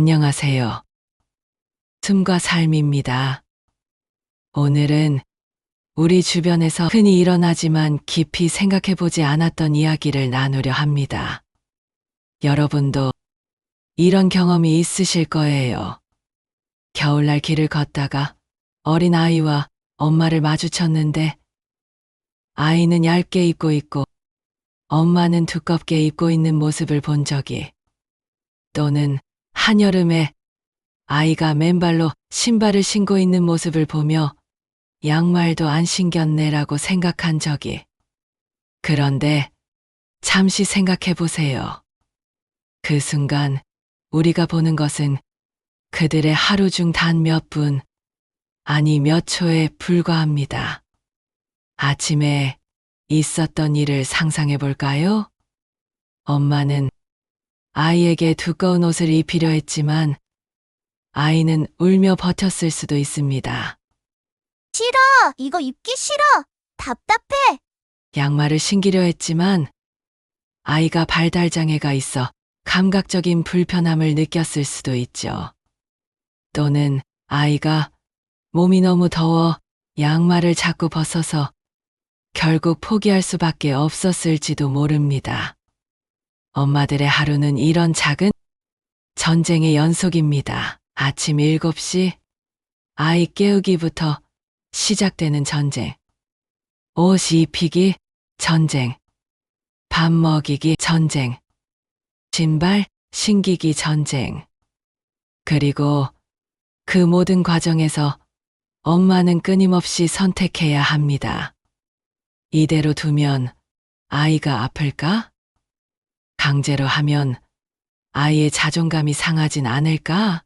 안녕하세요. 숨과 삶입니다. 오늘은 우리 주변에서 흔히 일어나지만 깊이 생각해보지 않았던 이야기를 나누려 합니다. 여러분도 이런 경험이 있으실 거예요. 겨울날 길을 걷다가 어린 아이와 엄마를 마주쳤는데 아이는 얇게 입고 있고 엄마는 두껍게 입고 있는 모습을 본 적이, 또는 한여름에 아이가 맨발로 신발을 신고 있는 모습을 보며 양말도 안 신겼네라고 생각한 적이. 그런데 잠시 생각해 보세요. 그 순간 우리가 보는 것은 그들의 하루 중 단 몇 분, 아니 몇 초에 불과합니다. 아침에 있었던 일을 상상해 볼까요? 엄마는 아이에게 두꺼운 옷을 입히려 했지만 아이는 울며 버텼을 수도 있습니다. 싫어! 이거 입기 싫어! 답답해! 양말을 신기려 했지만 아이가 발달장애가 있어 감각적인 불편함을 느꼈을 수도 있죠. 또는 아이가 몸이 너무 더워 양말을 자꾸 벗어서 결국 포기할 수밖에 없었을지도 모릅니다. 엄마들의 하루는 이런 작은 전쟁의 연속입니다. 아침 7시 아이 깨우기부터 시작되는 전쟁. 옷 입히기 전쟁. 밥 먹이기 전쟁. 신발 신기기 전쟁. 그리고 그 모든 과정에서 엄마는 끊임없이 선택해야 합니다. 이대로 두면 아이가 아플까? 강제로 하면 아이의 자존감이 상하진 않을까?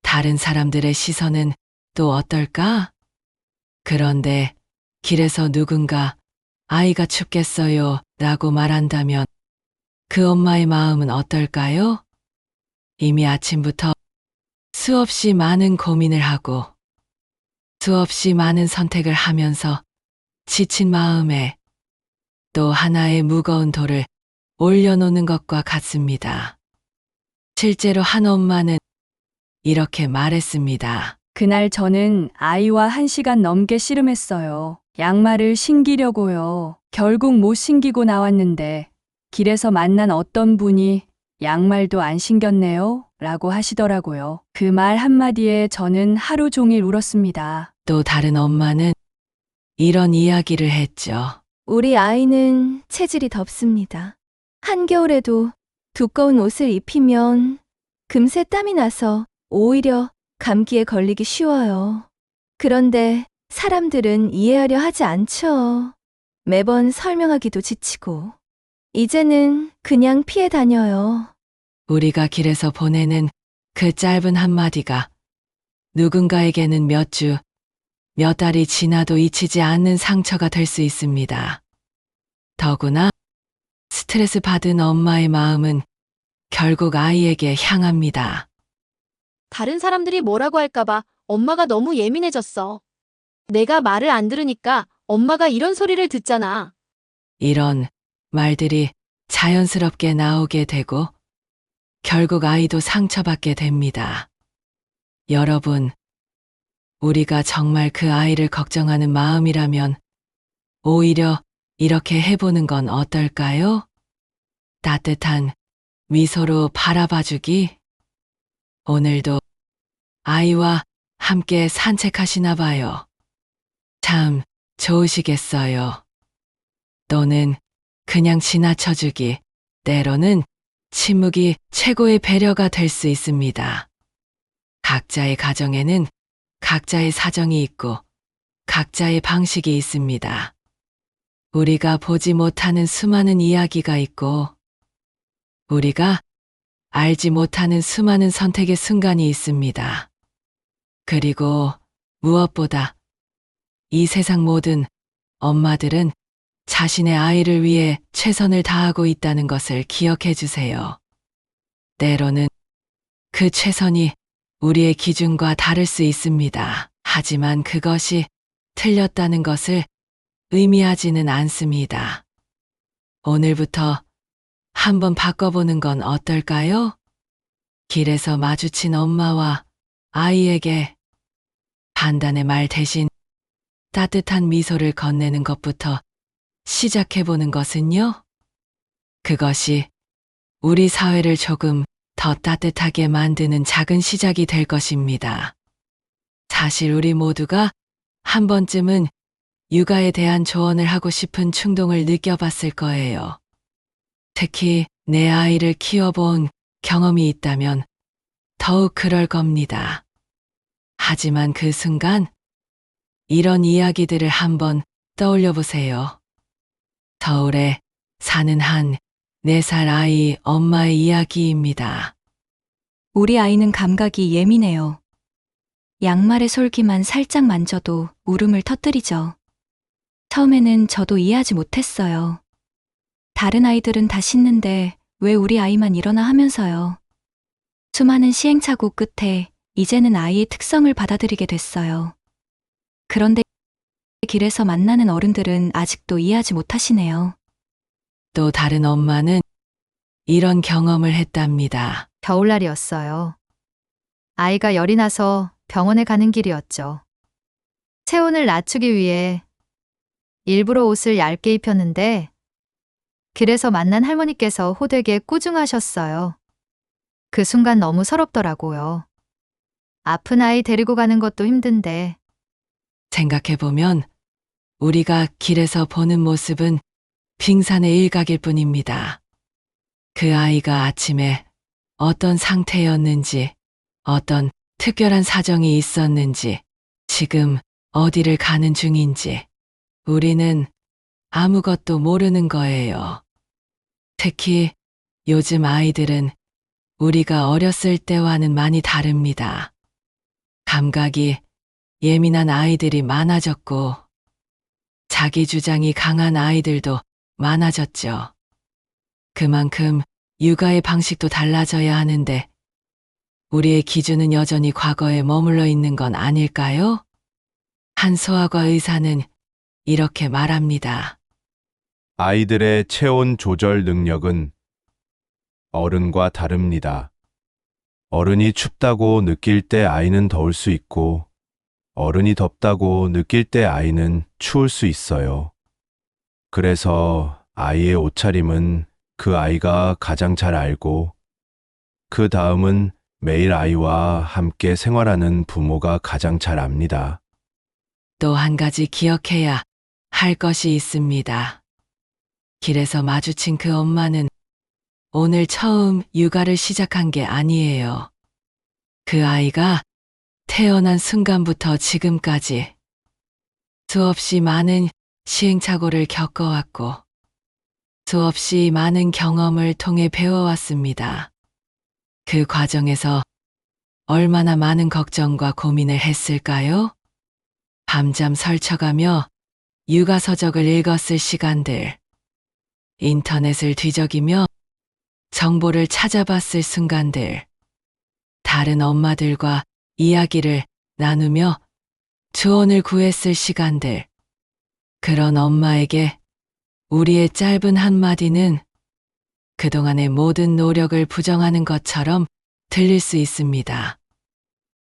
다른 사람들의 시선은 또 어떨까? 그런데 길에서 누군가 아이가 춥겠어요 라고 말한다면 그 엄마의 마음은 어떨까요? 이미 아침부터 수없이 많은 고민을 하고 수없이 많은 선택을 하면서 지친 마음에 또 하나의 무거운 돌을 올려놓는 것과 같습니다. 실제로 한 엄마는 이렇게 말했습니다. 그날 저는 아이와 1시간 넘게 씨름했어요. 양말을 신기려고요. 결국 못 신기고 나왔는데 길에서 만난 어떤 분이 양말도 안 신겼네요 라고 하시더라고요. 그 말 한마디에 저는 하루 종일 울었습니다. 또 다른 엄마는 이런 이야기를 했죠. 우리 아이는 체질이 덥습니다. 한겨울에도 두꺼운 옷을 입히면 금세 땀이 나서 오히려 감기에 걸리기 쉬워요. 그런데 사람들은 이해하려 하지 않죠. 매번 설명하기도 지치고. 이제는 그냥 피해 다녀요. 우리가 길에서 보내는 그 짧은 한마디가 누군가에게는 몇 주, 몇 달이 지나도 잊히지 않는 상처가 될 수 있습니다. 더구나 스트레스 받은 엄마의 마음은 결국 아이에게 향합니다. 다른 사람들이 뭐라고 할까봐 엄마가 너무 예민해졌어. 내가 말을 안 들으니까 엄마가 이런 소리를 듣잖아. 이런 말들이 자연스럽게 나오게 되고 결국 아이도 상처받게 됩니다. 여러분, 우리가 정말 그 아이를 걱정하는 마음이라면 오히려 이렇게 해보는 건 어떨까요? 따뜻한 미소로 바라봐주기. 오늘도 아이와 함께 산책하시나 봐요. 참 좋으시겠어요. 또는 그냥 지나쳐주기. 때로는 침묵이 최고의 배려가 될 수 있습니다. 각자의 가정에는 각자의 사정이 있고 각자의 방식이 있습니다. 우리가 보지 못하는 수많은 이야기가 있고 우리가 알지 못하는 수많은 선택의 순간이 있습니다. 그리고 무엇보다 이 세상 모든 엄마들은 자신의 아이를 위해 최선을 다하고 있다는 것을 기억해 주세요. 때로는 그 최선이 우리의 기준과 다를 수 있습니다. 하지만 그것이 틀렸다는 것을 의미하지는 않습니다. 오늘부터 한번 바꿔보는 건 어떨까요? 길에서 마주친 엄마와 아이에게 반단의 말 대신 따뜻한 미소를 건네는 것부터 시작해보는 것은요? 그것이 우리 사회를 조금 더 따뜻하게 만드는 작은 시작이 될 것입니다. 사실 우리 모두가 한 번쯤은 육아에 대한 조언을 하고 싶은 충동을 느껴봤을 거예요. 특히 내 아이를 키워본 경험이 있다면 더욱 그럴 겁니다. 하지만 그 순간 이런 이야기들을 한번 떠올려 보세요. 서울에 사는 한 4살 아이 엄마의 이야기입니다. 우리 아이는 감각이 예민해요. 양말의 솔기만 살짝 만져도 울음을 터뜨리죠. 처음에는 저도 이해하지 못했어요. 다른 아이들은 다 씻는데 왜 우리 아이만 일어나 하면서요. 수많은 시행착오 끝에 이제는 아이의 특성을 받아들이게 됐어요. 그런데 길에서 만나는 어른들은 아직도 이해하지 못하시네요. 또 다른 엄마는 이런 경험을 했답니다. 겨울날이었어요. 아이가 열이 나서 병원에 가는 길이었죠. 체온을 낮추기 위해 일부러 옷을 얇게 입혔는데 길에서 만난 할머니께서 호되게 꾸중하셨어요. 그 순간 너무 서럽더라고요. 아픈 아이 데리고 가는 것도 힘든데 생각해보면 우리가 길에서 보는 모습은 빙산의 일각일 뿐입니다. 그 아이가 아침에 어떤 상태였는지, 어떤 특별한 사정이 있었는지, 지금 어디를 가는 중인지, 우리는 아무것도 모르는 거예요. 특히 요즘 아이들은 우리가 어렸을 때와는 많이 다릅니다. 감각이 예민한 아이들이 많아졌고, 자기 주장이 강한 아이들도 많아졌죠. 그만큼 육아의 방식도 달라져야 하는데, 우리의 기준은 여전히 과거에 머물러 있는 건 아닐까요? 한 소아과 의사는 이렇게 말합니다. 아이들의 체온 조절 능력은 어른과 다릅니다. 어른이 춥다고 느낄 때 아이는 더울 수 있고, 어른이 덥다고 느낄 때 아이는 추울 수 있어요. 그래서 아이의 옷차림은 그 아이가 가장 잘 알고, 그 다음은 매일 아이와 함께 생활하는 부모가 가장 잘 압니다. 또 한 가지 기억해야 할 것이 있습니다. 길에서 마주친 그 엄마는 오늘 처음 육아를 시작한 게 아니에요. 그 아이가 태어난 순간부터 지금까지 수없이 많은 시행착오를 겪어왔고 수없이 많은 경험을 통해 배워왔습니다. 그 과정에서 얼마나 많은 걱정과 고민을 했을까요? 밤잠 설쳐가며 육아 서적을 읽었을 시간들, 인터넷을 뒤적이며 정보를 찾아봤을 순간들, 다른 엄마들과 이야기를 나누며 조언을 구했을 시간들, 그런 엄마에게 우리의 짧은 한마디는 그동안의 모든 노력을 부정하는 것처럼 들릴 수 있습니다.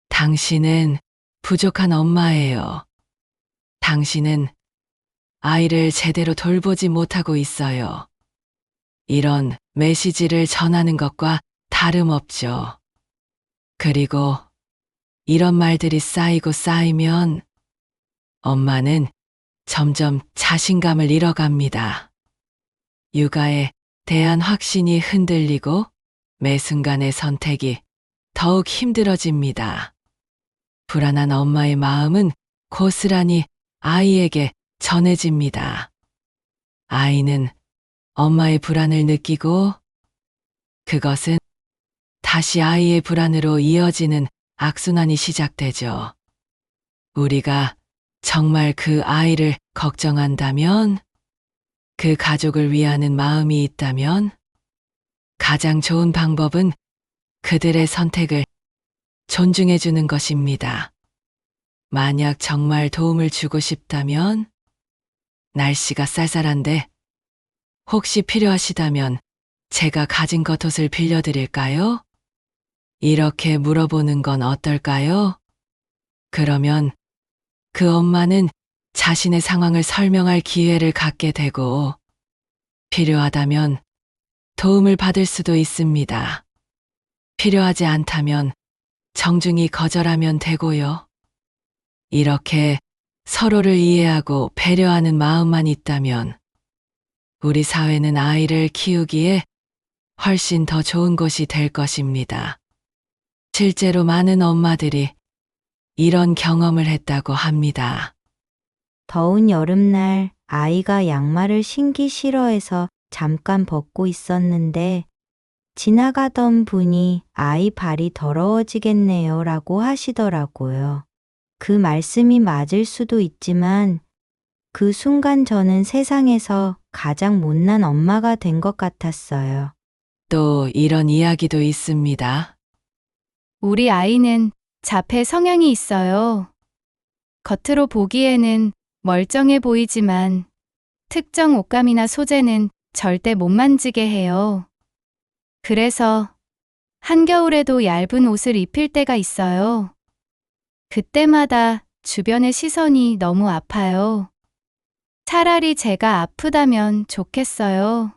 당신은 부족한 엄마예요. 당신은 아이를 제대로 돌보지 못하고 있어요. 이런 메시지를 전하는 것과 다름없죠. 그리고 이런 말들이 쌓이고 쌓이면 엄마는 점점 자신감을 잃어갑니다. 육아에 대한 확신이 흔들리고 매 순간의 선택이 더욱 힘들어집니다. 불안한 엄마의 마음은 고스란히 아이에게 전해집니다. 아이는 엄마의 불안을 느끼고 그것은 다시 아이의 불안으로 이어지는 악순환이 시작되죠. 우리가 정말 그 아이를 걱정한다면, 그 가족을 위하는 마음이 있다면, 가장 좋은 방법은 그들의 선택을 존중해주는 것입니다. 만약 정말 도움을 주고 싶다면, 날씨가 쌀쌀한데 혹시 필요하시다면 제가 가진 겉옷을 빌려드릴까요? 이렇게 물어보는 건 어떨까요? 그러면 그 엄마는 자신의 상황을 설명할 기회를 갖게 되고 필요하다면 도움을 받을 수도 있습니다. 필요하지 않다면 정중히 거절하면 되고요. 이렇게 서로를 이해하고 배려하는 마음만 있다면 우리 사회는 아이를 키우기에 훨씬 더 좋은 곳이 될 것입니다. 실제로 많은 엄마들이 이런 경험을 했다고 합니다. 더운 여름날 아이가 양말을 신기 싫어해서 잠깐 벗고 있었는데 지나가던 분이 아이 발이 더러워지겠네요 라고 하시더라고요. 그 말씀이 맞을 수도 있지만 그 순간 저는 세상에서 가장 못난 엄마가 된 것 같았어요. 또 이런 이야기도 있습니다. 우리 아이는 자폐 성향이 있어요. 겉으로 보기에는 멀쩡해 보이지만 특정 옷감이나 소재는 절대 못 만지게 해요. 그래서 한겨울에도 얇은 옷을 입힐 때가 있어요. 그때마다 주변의 시선이 너무 아파요. 차라리 제가 아프다면 좋겠어요.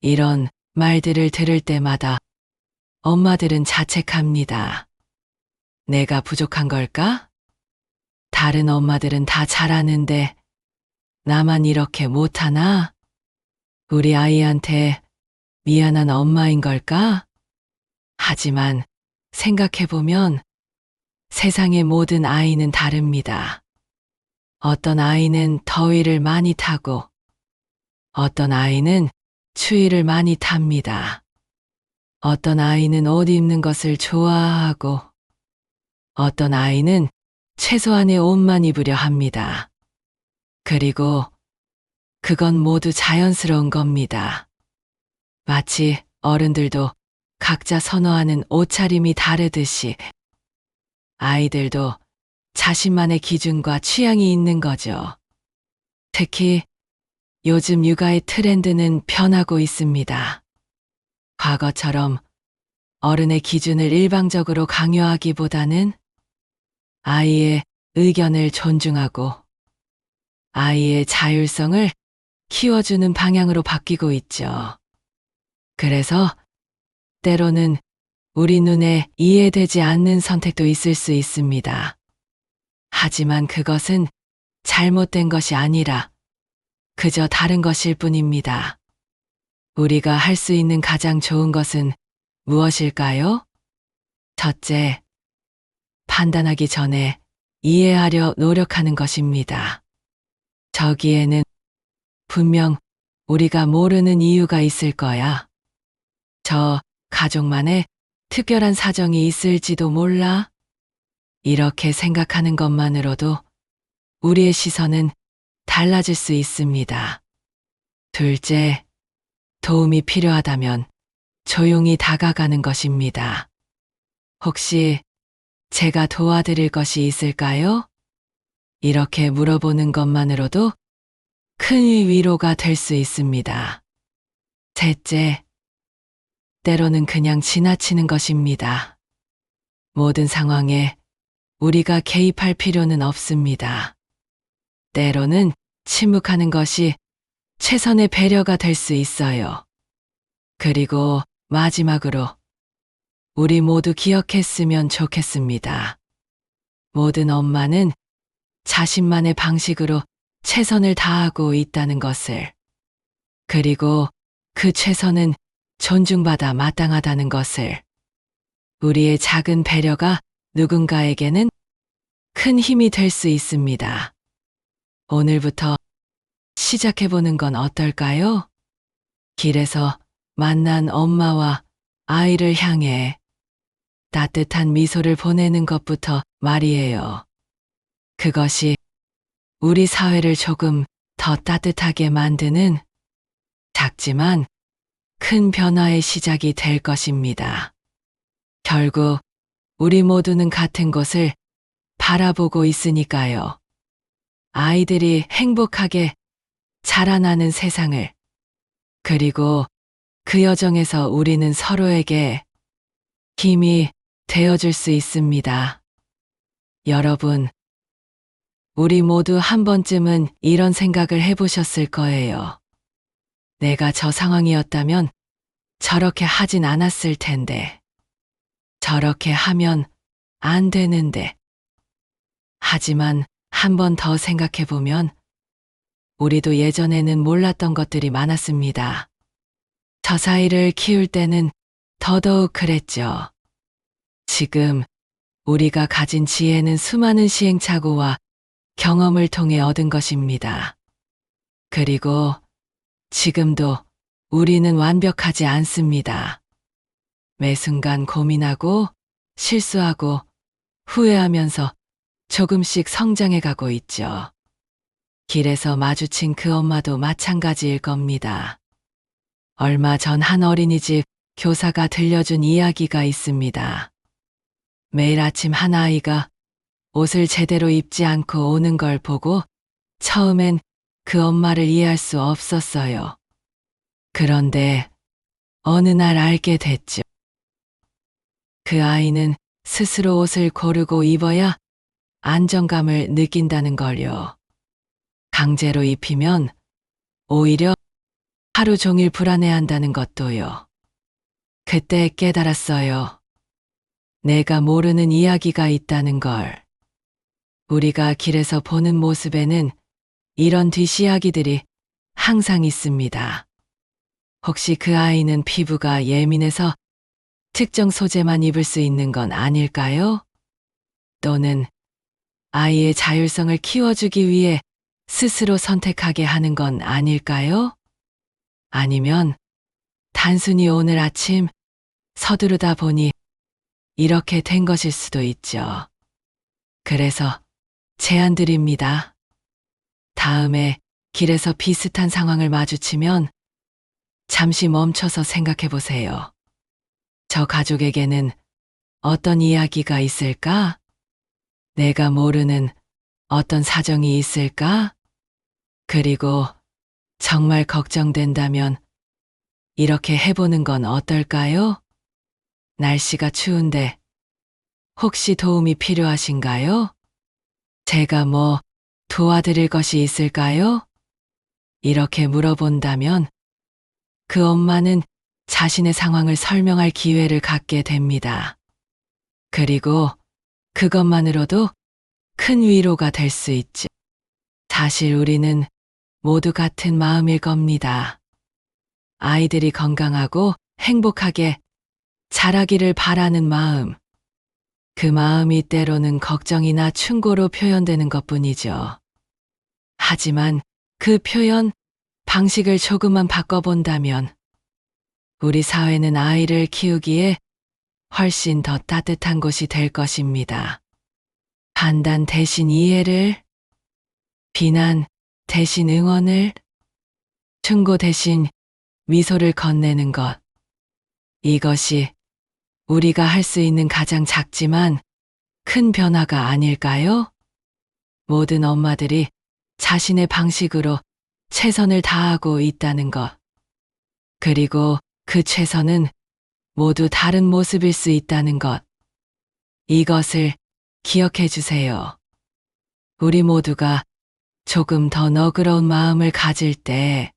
이런 말들을 들을 때마다 엄마들은 자책합니다. 내가 부족한 걸까? 다른 엄마들은 다 잘하는데 나만 이렇게 못하나? 우리 아이한테 미안한 엄마인 걸까? 하지만 생각해보면 세상의 모든 아이는 다릅니다. 어떤 아이는 더위를 많이 타고 어떤 아이는 추위를 많이 탑니다. 어떤 아이는 옷 입는 것을 좋아하고 어떤 아이는 최소한의 옷만 입으려 합니다. 그리고 그건 모두 자연스러운 겁니다. 마치 어른들도 각자 선호하는 옷차림이 다르듯이 아이들도 자신만의 기준과 취향이 있는 거죠. 특히 요즘 육아의 트렌드는 변하고 있습니다. 과거처럼 어른의 기준을 일방적으로 강요하기보다는 아이의 의견을 존중하고 아이의 자율성을 키워주는 방향으로 바뀌고 있죠. 그래서 때로는 우리 눈에 이해되지 않는 선택도 있을 수 있습니다. 하지만 그것은 잘못된 것이 아니라 그저 다른 것일 뿐입니다. 우리가 할 수 있는 가장 좋은 것은 무엇일까요? 첫째, 판단하기 전에 이해하려 노력하는 것입니다. 저기에는 분명 우리가 모르는 이유가 있을 거야. 저 가족만의 특별한 사정이 있을지도 몰라. 이렇게 생각하는 것만으로도 우리의 시선은 달라질 수 있습니다. 둘째, 도움이 필요하다면 조용히 다가가는 것입니다. 혹시 제가 도와드릴 것이 있을까요? 이렇게 물어보는 것만으로도 큰 위로가 될 수 있습니다. 셋째, 때로는 그냥 지나치는 것입니다. 모든 상황에 우리가 개입할 필요는 없습니다. 때로는 침묵하는 것이 최선의 배려가 될 수 있어요. 그리고 마지막으로 우리 모두 기억했으면 좋겠습니다. 모든 엄마는 자신만의 방식으로 최선을 다하고 있다는 것을, 그리고 그 최선은 존중받아 마땅하다는 것을, 우리의 작은 배려가 누군가에게는 큰 힘이 될 수 있습니다. 오늘부터 시작해보는 건 어떨까요? 길에서 만난 엄마와 아이를 향해 따뜻한 미소를 보내는 것부터 말이에요. 그것이 우리 사회를 조금 더 따뜻하게 만드는 작지만 큰 변화의 시작이 될 것입니다. 결국 우리 모두는 같은 곳을 바라보고 있으니까요. 아이들이 행복하게 자라나는 세상을, 그리고 그 여정에서 우리는 서로에게 힘이 되어줄 수 있습니다. 여러분, 우리 모두 한 번쯤은 이런 생각을 해보셨을 거예요. 내가 저 상황이었다면 저렇게 하진 않았을 텐데. 저렇게 하면 안 되는데. 하지만 한 번 더 생각해보면 우리도 예전에는 몰랐던 것들이 많았습니다. 저 사이를 키울 때는 더더욱 그랬죠. 지금 우리가 가진 지혜는 수많은 시행착오와 경험을 통해 얻은 것입니다. 그리고 지금도 우리는 완벽하지 않습니다. 매 순간 고민하고 실수하고 후회하면서 조금씩 성장해 가고 있죠. 길에서 마주친 그 엄마도 마찬가지일 겁니다. 얼마 전 한 어린이집 교사가 들려준 이야기가 있습니다. 매일 아침 한 아이가 옷을 제대로 입지 않고 오는 걸 보고 처음엔 그 엄마를 이해할 수 없었어요. 그런데 어느 날 알게 됐죠. 그 아이는 스스로 옷을 고르고 입어야 안정감을 느낀다는 걸요. 강제로 입히면 오히려 하루 종일 불안해한다는 것도요. 그때 깨달았어요. 내가 모르는 이야기가 있다는 걸. 우리가 길에서 보는 모습에는 이런 뒷이야기들이 항상 있습니다. 혹시 그 아이는 피부가 예민해서 특정 소재만 입을 수 있는 건 아닐까요? 또는 아이의 자율성을 키워주기 위해 스스로 선택하게 하는 건 아닐까요? 아니면 단순히 오늘 아침 서두르다 보니 이렇게 된 것일 수도 있죠. 그래서 제안 드립니다. 다음에 길에서 비슷한 상황을 마주치면 잠시 멈춰서 생각해 보세요. 저 가족에게는 어떤 이야기가 있을까? 내가 모르는 어떤 사정이 있을까? 그리고 정말 걱정된다면 이렇게 해보는 건 어떨까요? 날씨가 추운데 혹시 도움이 필요하신가요? 제가 뭐 도와드릴 것이 있을까요? 이렇게 물어본다면 그 엄마는 자신의 상황을 설명할 기회를 갖게 됩니다. 그리고 그것만으로도 큰 위로가 될 수 있죠. 사실 우리는 모두 같은 마음일 겁니다. 아이들이 건강하고 행복하게 자라기를 바라는 마음. 그 마음이 때로는 걱정이나 충고로 표현되는 것뿐이죠. 하지만 그 표현 방식을 조금만 바꿔본다면 우리 사회는 아이를 키우기에 훨씬 더 따뜻한 곳이 될 것입니다. 판단 대신 이해를, 비난 대신 응원을, 충고 대신 미소를 건네는 것. 이것이 우리가 할 수 있는 가장 작지만 큰 변화가 아닐까요? 모든 엄마들이 자신의 방식으로 최선을 다하고 있다는 것. 그리고 그 최선은 모두 다른 모습일 수 있다는 것. 이것을 기억해 주세요. 우리 모두가 조금 더 너그러운 마음을 가질 때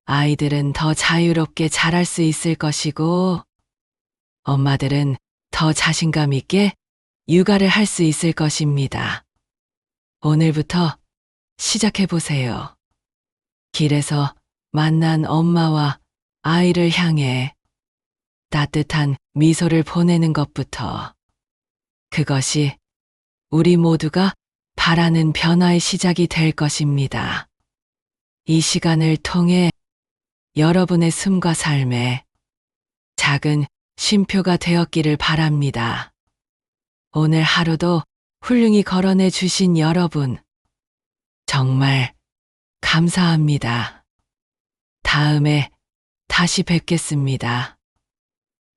아이들은 더 자유롭게 자랄 수 있을 것이고 엄마들은 더 자신감 있게 육아를 할 수 있을 것입니다. 오늘부터 시작해 보세요. 길에서 만난 엄마와 아이를 향해 따뜻한 미소를 보내는 것부터. 그것이 우리 모두가 바라는 변화의 시작이 될 것입니다. 이 시간을 통해 여러분의 숨과 삶에 작은 쉼표가 되었기를 바랍니다. 오늘 하루도 훌륭히 걸어내 주신 여러분, 정말 감사합니다. 다음에 다시 뵙겠습니다.